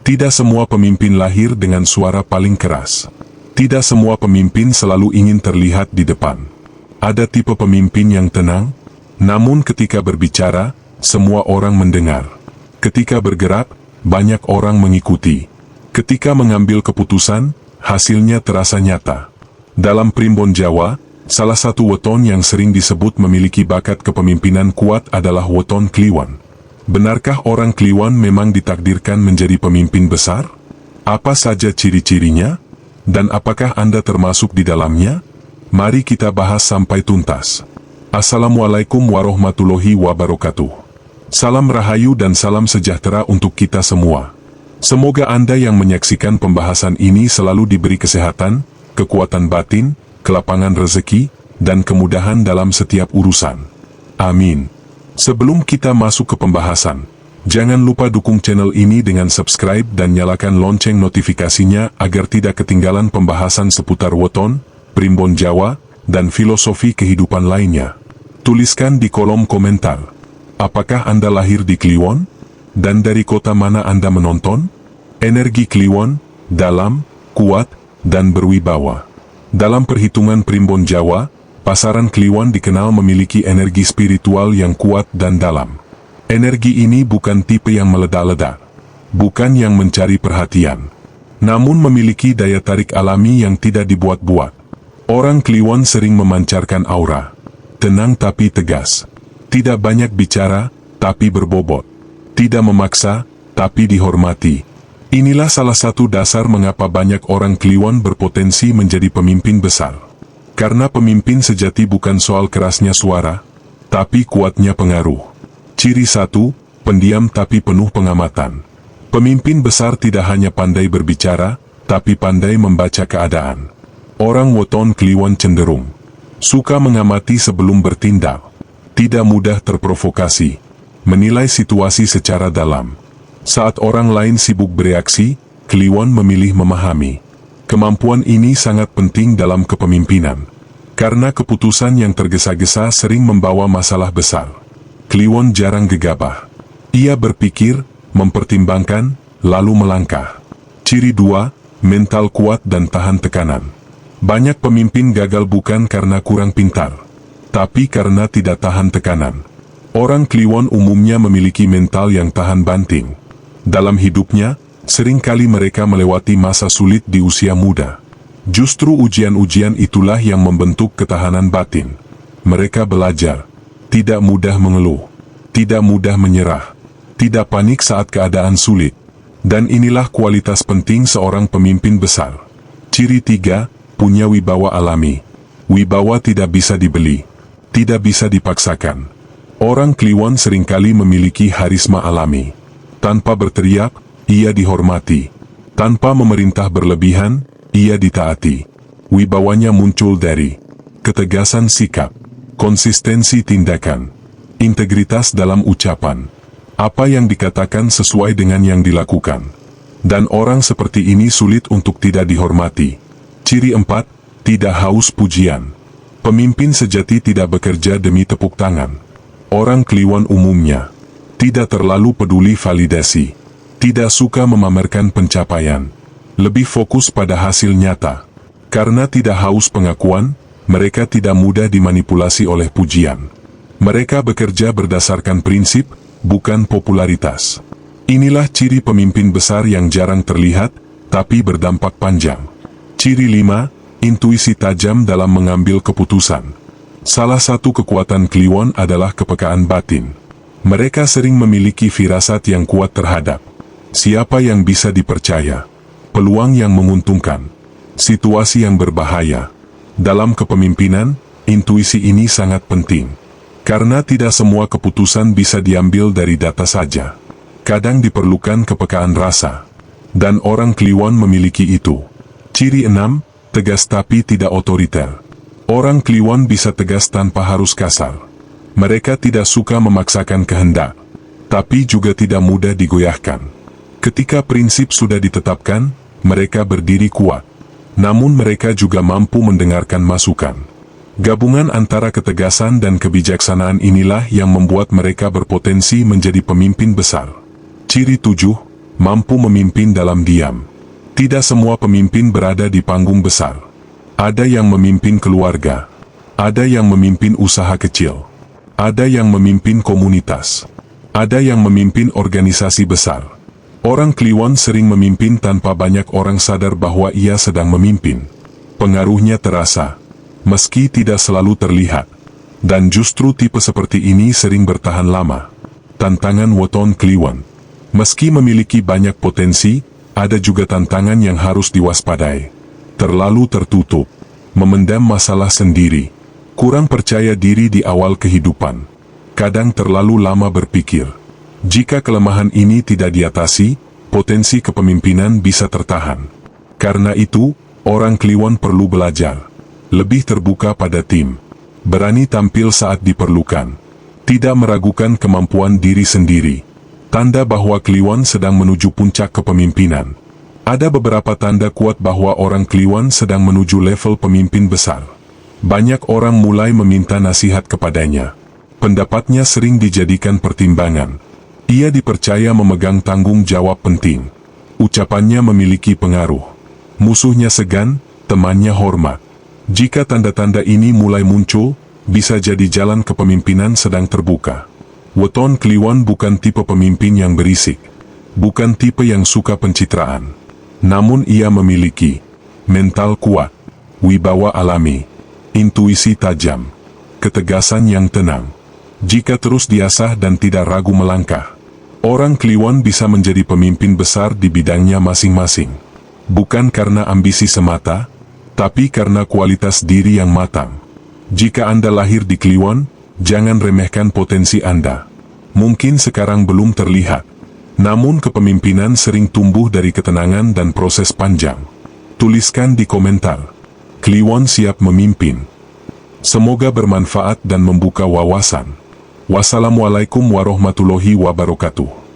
Tidak semua pemimpin lahir dengan suara paling keras. Tidak semua pemimpin selalu ingin terlihat di depan. Ada tipe pemimpin yang tenang, namun ketika berbicara, semua orang mendengar. Ketika bergerak, banyak orang mengikuti. Ketika mengambil keputusan, hasilnya terasa nyata. Dalam Primbon Jawa, salah satu weton yang sering disebut memiliki bakat kepemimpinan kuat adalah weton Kliwon. Benarkah orang Kliwon memang ditakdirkan menjadi pemimpin besar? Apa saja ciri-cirinya? Dan apakah Anda termasuk di dalamnya? Mari kita bahas sampai tuntas. Assalamualaikum warahmatullahi wabarakatuh. Salam rahayu dan salam sejahtera untuk kita semua. Semoga Anda yang menyaksikan pembahasan ini selalu diberi kesehatan, kekuatan batin, kelapangan rezeki, dan kemudahan dalam setiap urusan. Amin. Sebelum kita masuk ke pembahasan, jangan lupa dukung channel ini dengan subscribe dan nyalakan lonceng notifikasinya agar tidak ketinggalan pembahasan seputar weton, Primbon Jawa, dan filosofi kehidupan lainnya. Tuliskan di kolom komentar, apakah Anda lahir di Kliwon? Dan dari kota mana Anda menonton? Energi Kliwon, dalam, kuat, dan berwibawa. Dalam perhitungan Primbon Jawa, pasaran Kliwon dikenal memiliki energi spiritual yang kuat dan dalam. Energi ini bukan tipe yang meledak-ledak, bukan yang mencari perhatian, namun memiliki daya tarik alami yang tidak dibuat-buat. Orang Kliwon sering memancarkan aura, tenang tapi tegas, tidak banyak bicara, tapi berbobot, tidak memaksa, tapi dihormati. Inilah salah satu dasar mengapa banyak orang Kliwon berpotensi menjadi pemimpin besar. Karena pemimpin sejati bukan soal kerasnya suara, tapi kuatnya pengaruh. Ciri 1, pendiam tapi penuh pengamatan. Pemimpin besar tidak hanya pandai berbicara, tapi pandai membaca keadaan. Orang weton Kliwon cenderung suka mengamati sebelum bertindak, tidak mudah terprovokasi, menilai situasi secara dalam. Saat orang lain sibuk bereaksi, Kliwon memilih memahami. Kemampuan ini sangat penting dalam kepemimpinan, karena keputusan yang tergesa-gesa sering membawa masalah besar. Kliwon jarang gegabah. Ia berpikir, mempertimbangkan, lalu melangkah. Ciri 2, mental kuat dan tahan tekanan. Banyak pemimpin gagal bukan karena kurang pintar, tapi karena tidak tahan tekanan. Orang Kliwon umumnya memiliki mental yang tahan banting. Dalam hidupnya, seringkali mereka melewati masa sulit di usia muda. Justru ujian-ujian itulah yang membentuk ketahanan batin. Mereka belajar, tidak mudah mengeluh, tidak mudah menyerah, tidak panik saat keadaan sulit. Dan inilah kualitas penting seorang pemimpin besar. Ciri 3, punya wibawa alami. Wibawa tidak bisa dibeli, tidak bisa dipaksakan. Orang Kliwon seringkali memiliki harisma alami. Tanpa berteriak, ia dihormati. Tanpa memerintah berlebihan, ia ditaati. Wibawanya muncul dari ketegasan sikap, konsistensi tindakan, integritas dalam ucapan. Apa yang dikatakan sesuai dengan yang dilakukan. Dan orang seperti ini sulit untuk tidak dihormati. Ciri 4, tidak haus pujian. Pemimpin sejati tidak bekerja demi tepuk tangan. Orang Kliwon umumnya tidak terlalu peduli validasi, tidak suka memamerkan pencapaian, lebih fokus pada hasil nyata. Karena tidak haus pengakuan, mereka tidak mudah dimanipulasi oleh pujian. Mereka bekerja berdasarkan prinsip, bukan popularitas. Inilah ciri pemimpin besar yang jarang terlihat, tapi berdampak panjang. Ciri 5, intuisi tajam dalam mengambil keputusan. Salah satu kekuatan Kliwon adalah kepekaan batin. Mereka sering memiliki firasat yang kuat terhadap siapa yang bisa dipercaya, peluang yang menguntungkan, situasi yang berbahaya. Dalam kepemimpinan, intuisi ini sangat penting. Karena tidak semua keputusan bisa diambil dari data saja. Kadang diperlukan kepekaan rasa. Dan orang Kliwon memiliki itu. Ciri 6, tegas tapi tidak otoriter. Orang Kliwon bisa tegas tanpa harus kasar. Mereka tidak suka memaksakan kehendak, tapi juga tidak mudah digoyahkan. Ketika prinsip sudah ditetapkan, mereka berdiri kuat. Namun mereka juga mampu mendengarkan masukan. Gabungan antara ketegasan dan kebijaksanaan inilah yang membuat mereka berpotensi menjadi pemimpin besar. Ciri 7, mampu memimpin dalam diam. Tidak semua pemimpin berada di panggung besar. Ada yang memimpin keluarga, ada yang memimpin usaha kecil, ada yang memimpin komunitas, ada yang memimpin organisasi besar. Orang Kliwon sering memimpin tanpa banyak orang sadar bahwa ia sedang memimpin. Pengaruhnya terasa, meski tidak selalu terlihat. Dan justru tipe seperti ini sering bertahan lama. Tantangan Weton Kliwon. Meski memiliki banyak potensi, ada juga tantangan yang harus diwaspadai. Terlalu tertutup, memendam masalah sendiri, kurang percaya diri di awal kehidupan, kadang terlalu lama berpikir. Jika kelemahan ini tidak diatasi, potensi kepemimpinan bisa tertahan. Karena itu, orang Kliwon perlu belajar, lebih terbuka pada tim, berani tampil saat diperlukan, tidak meragukan kemampuan diri sendiri. Tanda bahwa Kliwon sedang menuju puncak kepemimpinan. Ada beberapa tanda kuat bahwa orang Kliwon sedang menuju level pemimpin besar. Banyak orang mulai meminta nasihat kepadanya. Pendapatnya sering dijadikan pertimbangan. Ia dipercaya memegang tanggung jawab penting. Ucapannya memiliki pengaruh. Musuhnya segan, temannya hormat. Jika tanda-tanda ini mulai muncul, bisa jadi jalan kepemimpinan sedang terbuka. Weton Kliwon bukan tipe pemimpin yang berisik, bukan tipe yang suka pencitraan. Namun ia memiliki mental kuat, wibawa alami, intuisi tajam, ketegasan yang tenang. Jika terus diasah dan tidak ragu melangkah, orang Kliwon bisa menjadi pemimpin besar di bidangnya masing-masing. Bukan karena ambisi semata, tapi karena kualitas diri yang matang. Jika Anda lahir di Kliwon, jangan remehkan potensi Anda. Mungkin sekarang belum terlihat, namun kepemimpinan sering tumbuh dari ketenangan dan proses panjang. Tuliskan di komentar, Kliwon siap memimpin. Semoga bermanfaat dan membuka wawasan. Wassalamualaikum warahmatullahi wabarakatuh.